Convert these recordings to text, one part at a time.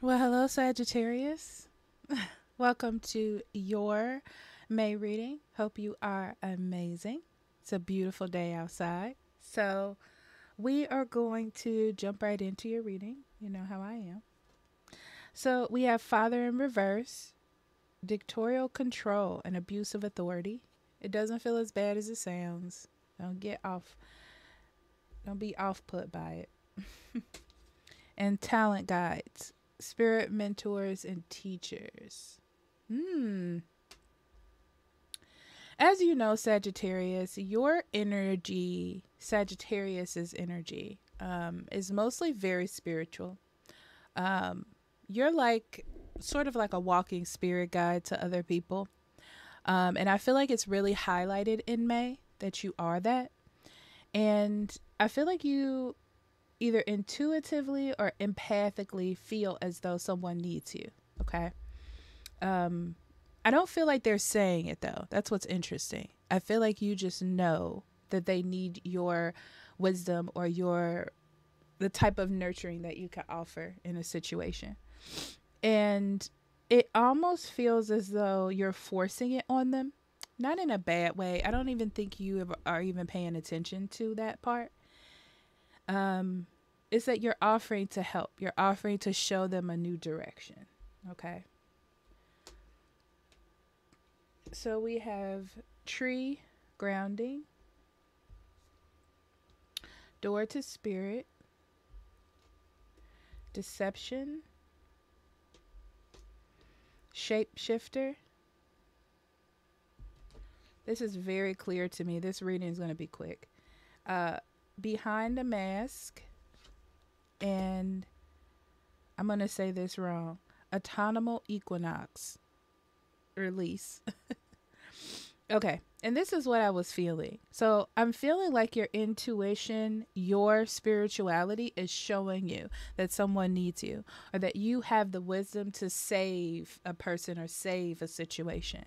Well, hello, Sagittarius. Welcome to your May reading. Hope you are amazing. It's a beautiful day outside. So, we are going to jump right into your reading. You know how I am. So, we have Father in reverse, dictatorial control, and abuse of authority. It doesn't feel as bad as it sounds. Don't get off, don't be off put by it. And talent guides, spirit mentors, and teachers. Hmm. As you know, Sagittarius, your energy, Sagittarius's energy, is mostly very spiritual. Um, you're like sort of like a walking spirit guide to other people. And I feel like it's really highlighted in May that you are that. And I feel like you either intuitively or empathically feel as though someone needs you. Okay. Um, I don't feel like they're saying it though. That's what's interesting. I feel like you just know that they need your wisdom or your the type of nurturing that you can offer in a situation. And it almost feels as though you're forcing it on them. Not in a bad way. I don't even think you are even paying attention to that part. Um it's that you're offering to help. You're offering to show them a new direction. Okay? So we have tree grounding, door to spirit, deception, shapeshifter. This is very clear to me. This reading is going to be quick. Uh, behind the mask, and I'm going to say this wrong. Autonomous equinox release. Okay. And this is what I was feeling. So I'm feeling like your intuition, your spirituality is showing you that someone needs you or that you have the wisdom to save a person or save a situation.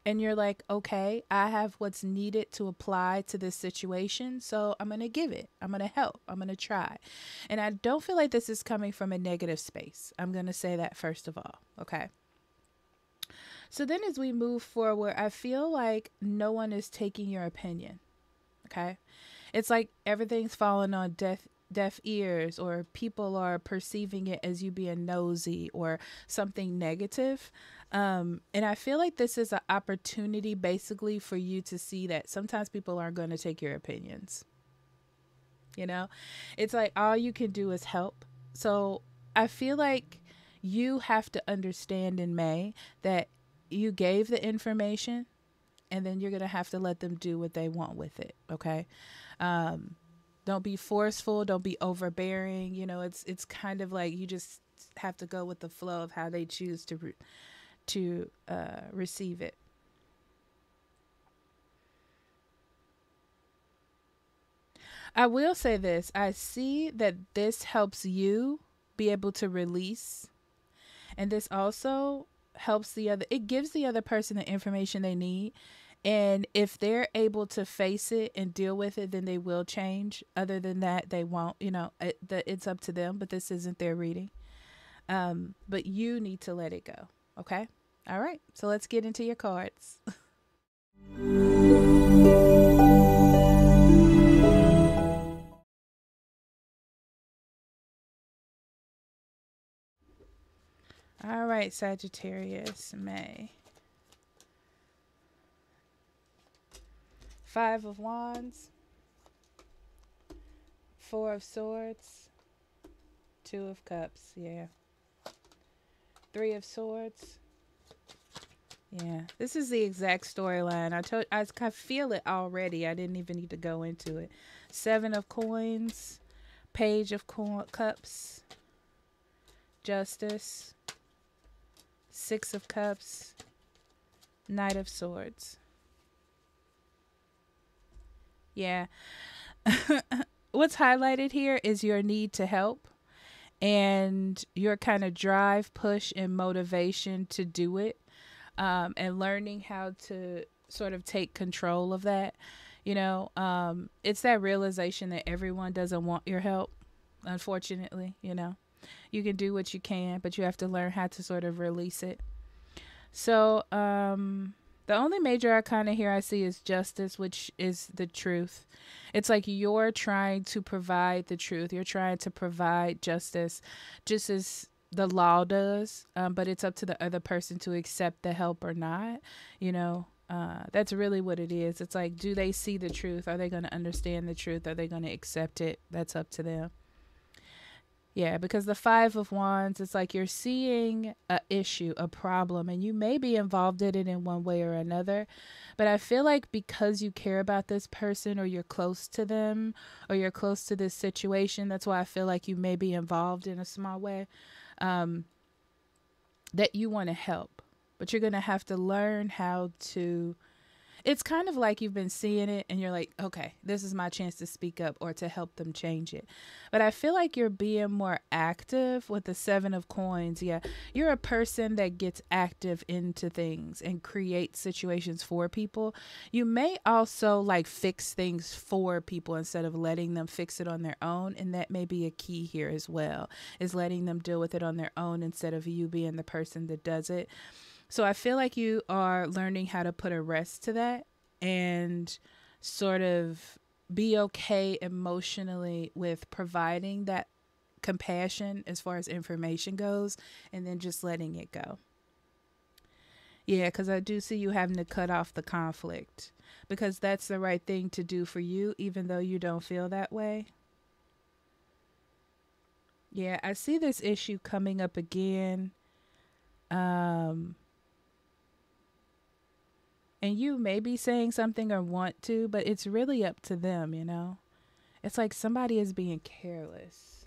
And you're like, okay, I have what's needed to apply to this situation. So I'm going to give it. I'm going to help. I'm going to try. And I don't feel like this is coming from a negative space. I'm going to say that first of all. Okay. So then as we move forward, I feel like no one is taking your opinion. Okay. It's like everything's falling on deaf ears, or people are perceiving it as you being nosy or something negative. And I feel like this is an opportunity basically for you to see that sometimes people aren't going to take your opinions. You know, it's like all you can do is help. So I feel like you have to understand in May that you gave the information, and then you're going to have to let them do what they want with it. Okay. Um, don't be forceful. Don't be overbearing. You know, it's kind of like you just have to go with the flow of how they choose to receive it. I will say this. I see that this helps you be able to release, and this also helps the other, it gives the other person the information they need. And if they're able to face it and deal with it, then they will change. Other than that, they won't. You know, it's up to them, but this isn't their reading. But you need to let it go. Okay? All right. So let's get into your cards. All right, Sagittarius, May. Five of Wands, Four of Swords, Two of Cups. Yeah. Three of Swords. Yeah. This is the exact storyline. I feel it already. I didn't even need to go into it. Seven of Coins, Page of Cups, Justice, Six of Cups, Knight of Swords. Yeah. What's highlighted here is your need to help and your kind of drive, push, and motivation to do it, and learning how to sort of take control of that. You know, it's that realization that everyone doesn't want your help, unfortunately, you know. You can do what you can, but you have to learn how to sort of release it. So, the only major arcana here I see is justice, which is the truth. It's like you're trying to provide the truth. You're trying to provide justice, just as the law does. But it's up to the other person to accept the help or not. You know, that's really what it is. It's like, do they see the truth? Are they going to understand the truth? Are they going to accept it? That's up to them. Yeah, because the Five of Wands, it's like you're seeing a issue, a problem, and you may be involved in it in one way or another. But I feel like because you care about this person, or you're close to them, or you're close to this situation, that's why I feel like you may be involved in a small way, um, that you want to help. But you're going to have to learn how to, it's kind of like you've been seeing it and you're like, okay, this is my chance to speak up or to help them change it. But I feel like you're being more active with the Seven of Coins. Yeah, you're a person that gets active into things and creates situations for people. You may also like fix things for people instead of letting them fix it on their own. And that may be a key here as well, is letting them deal with it on their own instead of you being the person that does it. So I feel like you are learning how to put a rest to that and sort of be okay emotionally with providing that compassion as far as information goes, and then just letting it go. Yeah, because I do see you having to cut off the conflict because that's the right thing to do for you, even though you don't feel that way. Yeah, I see this issue coming up again. Um, And you may be saying something or want to, but it's really up to them, you know? It's like somebody is being careless.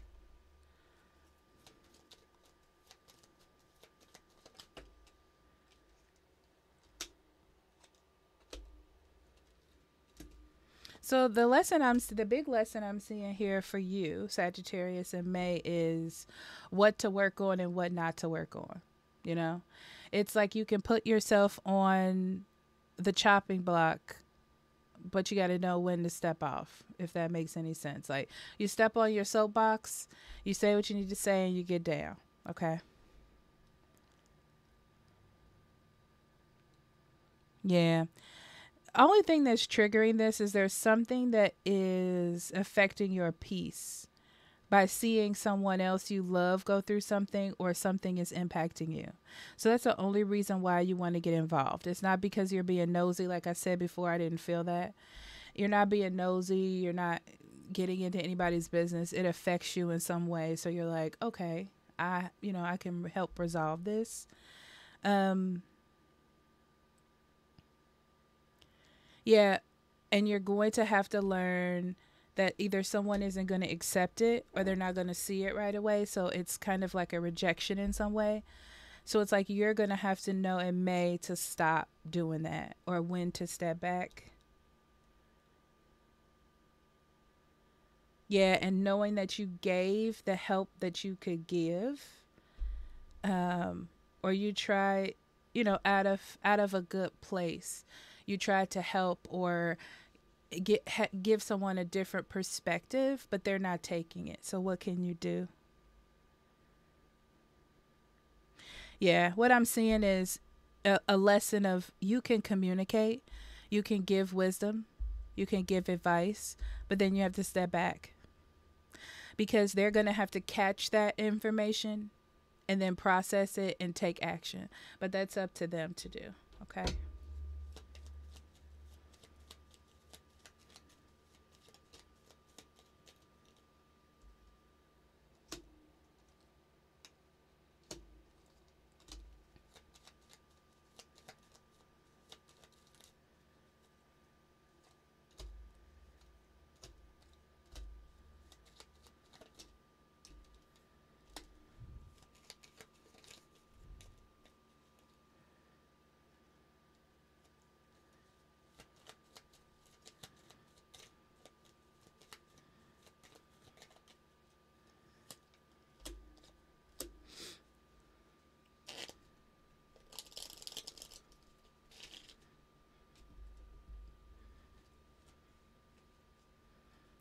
So the big lesson I'm seeing here for you, Sagittarius in May, is what to work on and what not to work on. You know, it's like you can put yourself on the chopping block, but you got to know when to step off, if that makes any sense. Like you step on your soapbox, you say what you need to say, and you get down. Okay. Yeah. Only thing that's triggering this is there's something that is affecting your peace by seeing someone else you love go through something, or something is impacting you. So that's the only reason why you want to get involved. It's not because you're being nosy. Like I said before, I didn't feel that. You're not being nosy. You're not getting into anybody's business. It affects you in some way. So you're like, okay, I can help resolve this. Um, Yeah, and you're going to have to learn that either someone isn't going to accept it or they're not going to see it right away. So it's kind of like a rejection in some way. So it's like you're going to have to know in May to stop doing that or when to step back. Yeah, and knowing that you gave the help that you could give, um, or you try, out of a good place, you try to help or give someone a different perspective, but they're not taking it. So what can you do? Yeah, what I'm seeing is a lesson of you can communicate, you can give wisdom, you can give advice, but then you have to step back because they're going to have to catch that information and then process it and take action. But that's up to them to do. Okay.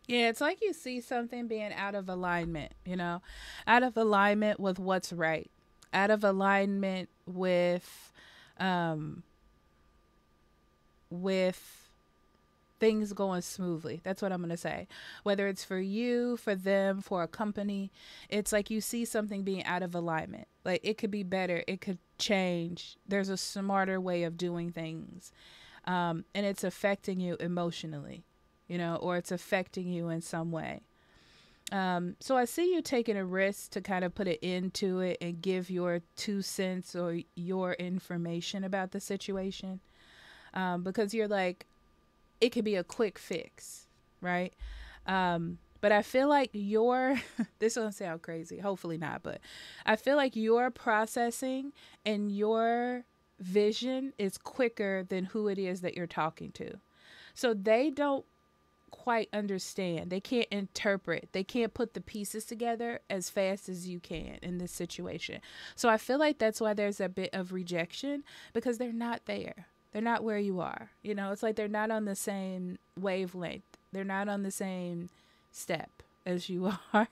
Yeah, it's like you see something being out of alignment, out of alignment with what's right, out of alignment um with things going smoothly. That's what I'm going to say. Whether it's for you, for them, for a company, it's like you see something being out of alignment. Like it could be better, it could change. There's a smarter way of doing things. And it's affecting you emotionally, or it's affecting you in some way. So I see you taking a risk to kind of put it into it and give your 2 cents or your information about the situation. Because you're like, it could be a quick fix, right? But I feel like your this won't sound crazy, hopefully not, but I feel like your processing and your vision is quicker than who it is that you're talking to. So they don't quite understand. They can't interpret. They can't put the pieces together as fast as you can in this situation. So I feel like that's why there's a bit of rejection because they're not there. They're not where you are. It's like they're not on the same wavelength. They're not on the same step as you are.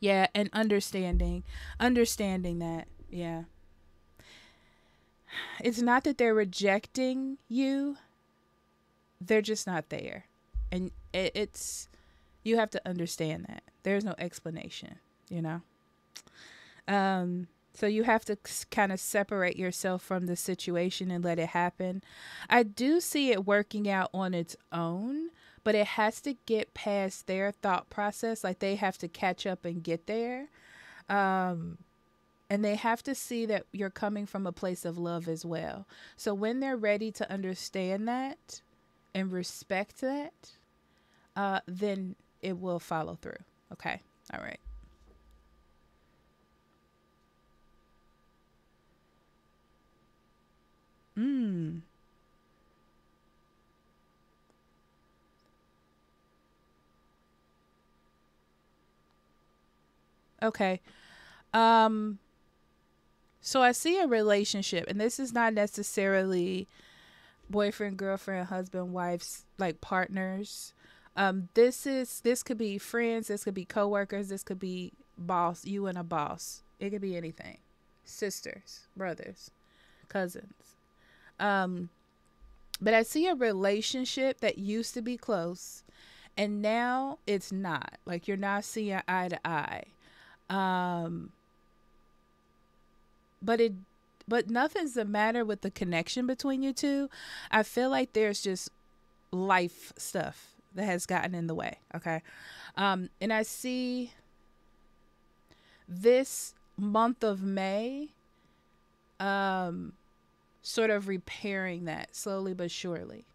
Yeah, and understanding that. Yeah. It's not that they're rejecting you, they're just not there. And it's you have to understand that. There's no explanation, you know? So you have to kind of separate yourself from the situation and let it happen. I do see it working out on its own, but it has to get past their thought process. Like they have to catch up and get there. Um, and they have to see that you're coming from a place of love as well. So when they're ready to understand that and respect that, then it will follow through. Okay. All right. Mm. Okay. Um, so I see a relationship, and this is not necessarily boyfriend, girlfriend, husband, wives, like partners. This could be friends, this could be coworkers, this could be boss, you and a boss. It could be anything. Sisters, brothers, cousins. Um, but I see a relationship that used to be close and now it's not. Like you're not seeing eye to eye. Um, but it but nothing's the matter with the connection between you two. I feel like there's just life stuff that has gotten in the way. Okay. And I see this month of May sort of repairing that slowly but surely.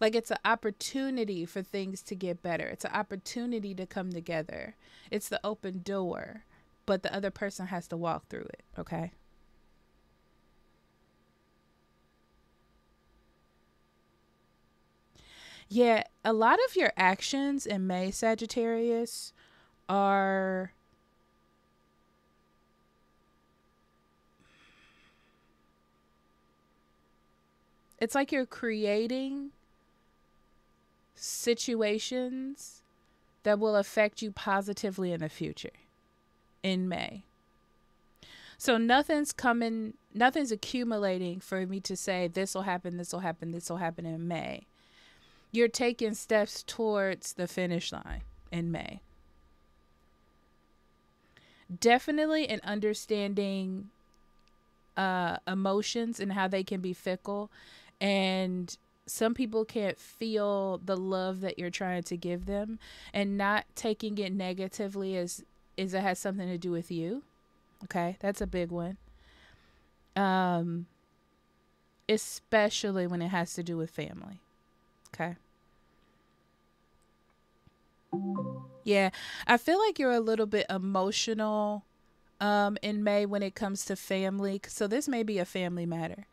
Like it's an opportunity for things to get better. It's an opportunity to come together. It's the open door, but the other person has to walk through it. Okay. Yeah, a lot of your actions in May, Sagittarius, are it's like you're creating situations that will affect you positively in the future in May. So nothing's accumulating for me to say this will happen, this will happen, this will happen in May. You're taking steps towards the finish line in May. Definitely in understanding emotions and how they can be fickle. And some people can't feel the love that you're trying to give them and not taking it negatively as it has something to do with you. Okay, that's a big one. Um, Especially when it has to do with family. Okay. Yeah, I feel like you're a little bit emotional in May when it comes to family. So this may be a family matter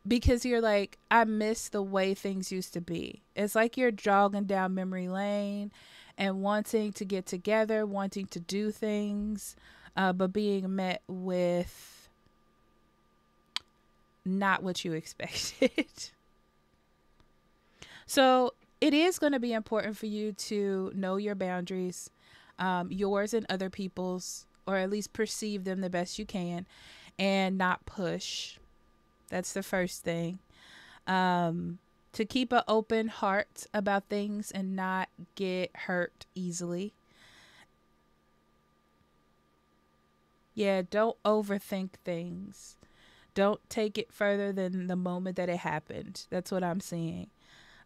because you're like, I miss the way things used to be. It's like you're jogging down memory lane and wanting to get together, wanting to do things, but being met with not what you expected. So it is going to be important for you to know your boundaries, yours and other people's, or at least perceive them the best you can, and not push. That's the first thing. To keep an open heart about things and not get hurt easily. Yeah, don't overthink things. Don't take it further than the moment that it happened. That's what I'm seeing.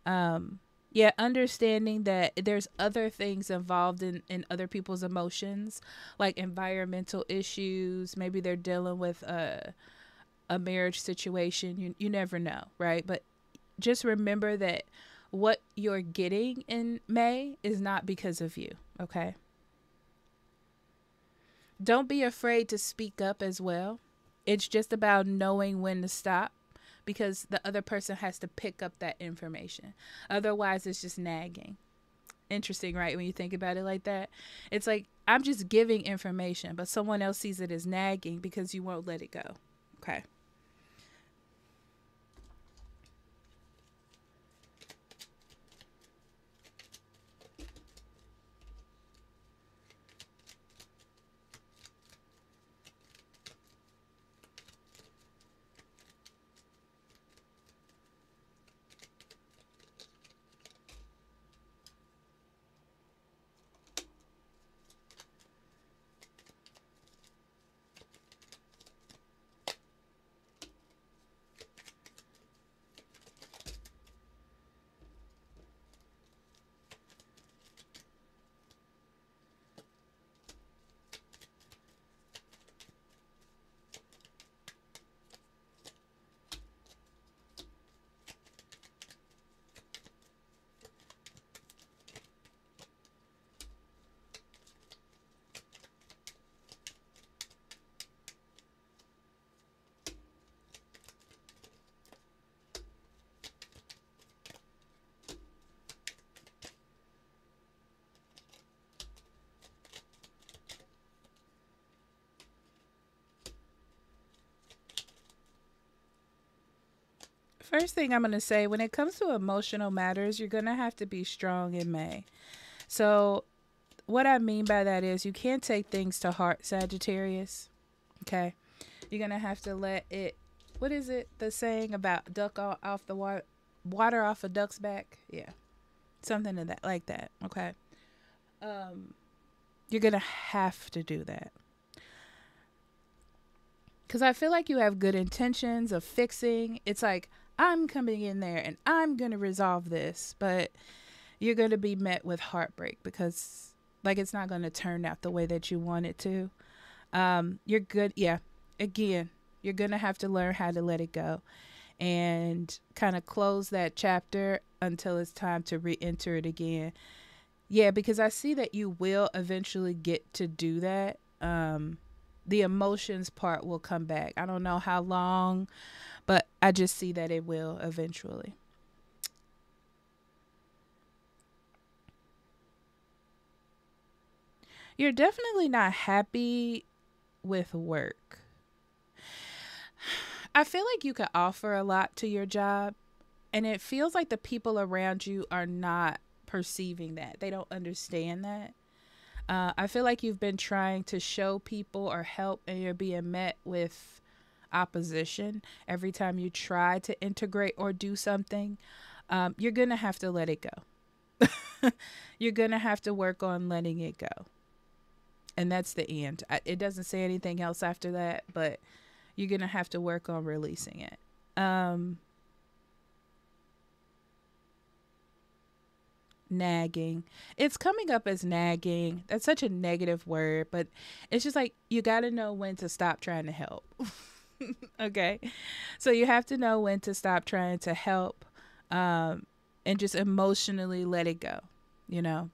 Um, yeah, understanding that there's other things involved in other people's emotions, like environmental issues. Maybe they're dealing with a marriage situation. You never know, right? But just remember that what you're getting in May is not because of you, okay? Don't be afraid to speak up as well. It's just about knowing when to stop because the other person has to pick up that information. Otherwise, it's just nagging. Interesting, right? When you think about it like that, it's like I'm just giving information, but someone else sees it as nagging because you won't let it go. Okay. First thing I'm going to say when it comes to emotional matters, you're going to have to be strong in May. So, what I mean by that is you can't take things to heart, Sagittarius. Okay. You're going to have to let it. What is it? The saying about duck off the water off a duck's back? Yeah. Something to that, like that. Okay. Um, you're going to have to do that. Because I feel like you have good intentions of fixing. It's like, I'm coming in there and I'm going to resolve this. But you're going to be met with heartbreak because, like, it's not going to turn out the way that you want it to. You're good. Yeah. Again, you're going to have to learn how to let it go and kind of close that chapter until it's time to re-enter it again. Yeah, because I see that you will eventually get to do that. The emotions part will come back. I don't know how long, but I just see that it will eventually. You're definitely not happy with work. I feel like you could offer a lot to your job, and it feels like the people around you are not perceiving that. They don't understand that. I feel like you've been trying to show people or help, and you're being met with opposition every time you try to integrate or do something. You're going to have to let it go. You're going to have to work on letting it go. And that's the end. It doesn't say anything else after that, but you're going to have to work on releasing it. Nagging. It's coming up as nagging. That's such a negative word, but it's just like you got to know when to stop trying to help. Okay. So you have to know when to stop trying to help and just emotionally let it go.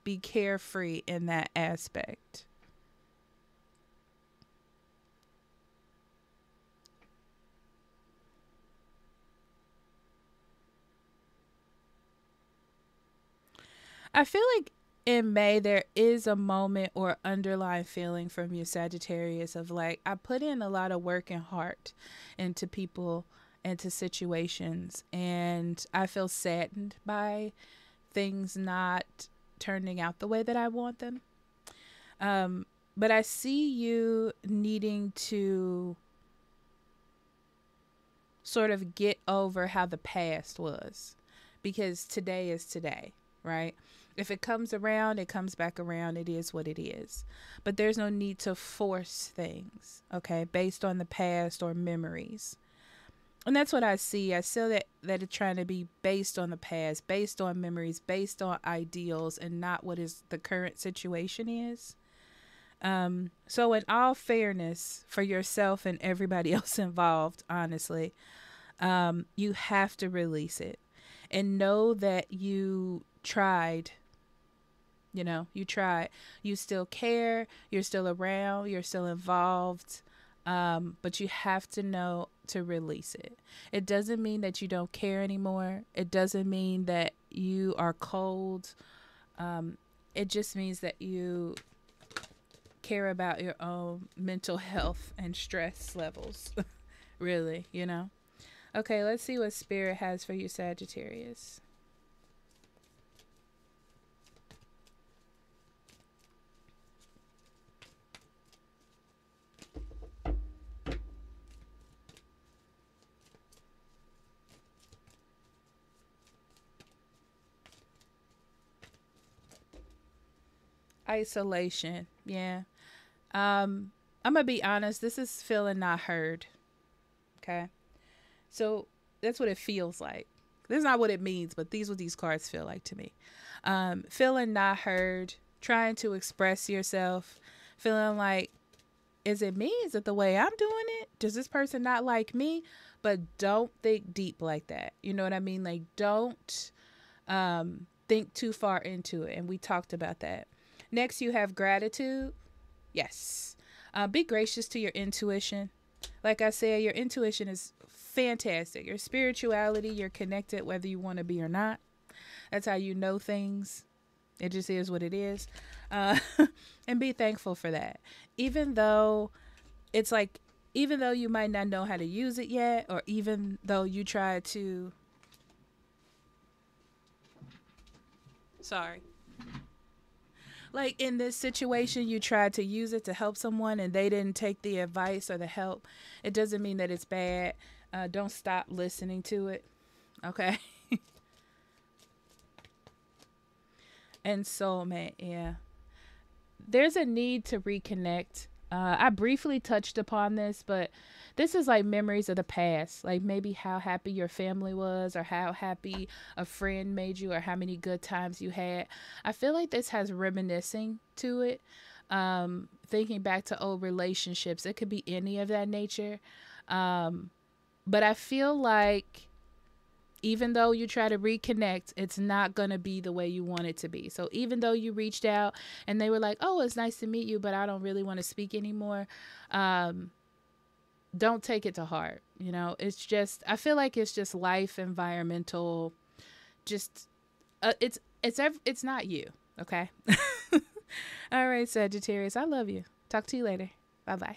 Be carefree in that aspect. I feel like in May there is a moment or underlying feeling from you, Sagittarius, of like I put in a lot of work and heart into people, into situations, and I feel saddened by things not turning out the way that I want them. But I see you needing to sort of get over how the past was, because today is today, right? If it comes around, it comes back around. It is what it is. But there's no need to force things, okay, based on the past or memories. And that's what I see. I see that it's trying to be based on the past, based on memories, based on ideals, and not what is the current situation is. So in all fairness for yourself and everybody else involved, honestly, you have to release it and know that you tried. You tried. You still care. You're still around. You're still involved. But you have to know to release it. It doesn't mean that you don't care anymore. It doesn't mean that you are cold. It just means that you care about your own mental health and stress levels. Really. Okay, let's see what Spirit has for you, Sagittarius. Isolation. Yeah. I'm gonna be honest, this is feeling not heard. Okay. So that's what it feels like. This is not what it means, but these what these cards feel like to me. Feeling not heard, trying to express yourself, feeling like, is it me? Is it the way I'm doing it? Does this person not like me? But don't think deep like that. You know what I mean? Like, don't think too far into it. And we talked about that. Next, you have gratitude. Yes. Be gracious to your intuition. Like I said, your intuition is fantastic. Your spirituality, you're connected whether you want to be or not. That's how you know things. It just is what it is. And be thankful for that. Even though you might not know how to use it yet, or even though you try to, sorry. Like in this situation, you tried to use it to help someone and they didn't take the advice or the help. It doesn't mean that it's bad. Don't stop listening to it. Okay. And soulmate, yeah. There's a need to reconnect. I briefly touched upon this, but this is like memories of the past, like maybe how happy your family was, or how happy a friend made you, or how many good times you had. I feel like this has reminiscing to it. Thinking back to old relationships, it could be any of that nature. But I feel like even though you try to reconnect, it's not going to be the way you want it to be. So even though you reached out and they were like, oh, it's nice to meet you, but I don't really want to speak anymore. Don't take it to heart. It's just, I feel like it's just life, environmental, just, it's not you. Okay. All right, Sagittarius, I love you. Talk to you later. Bye-bye.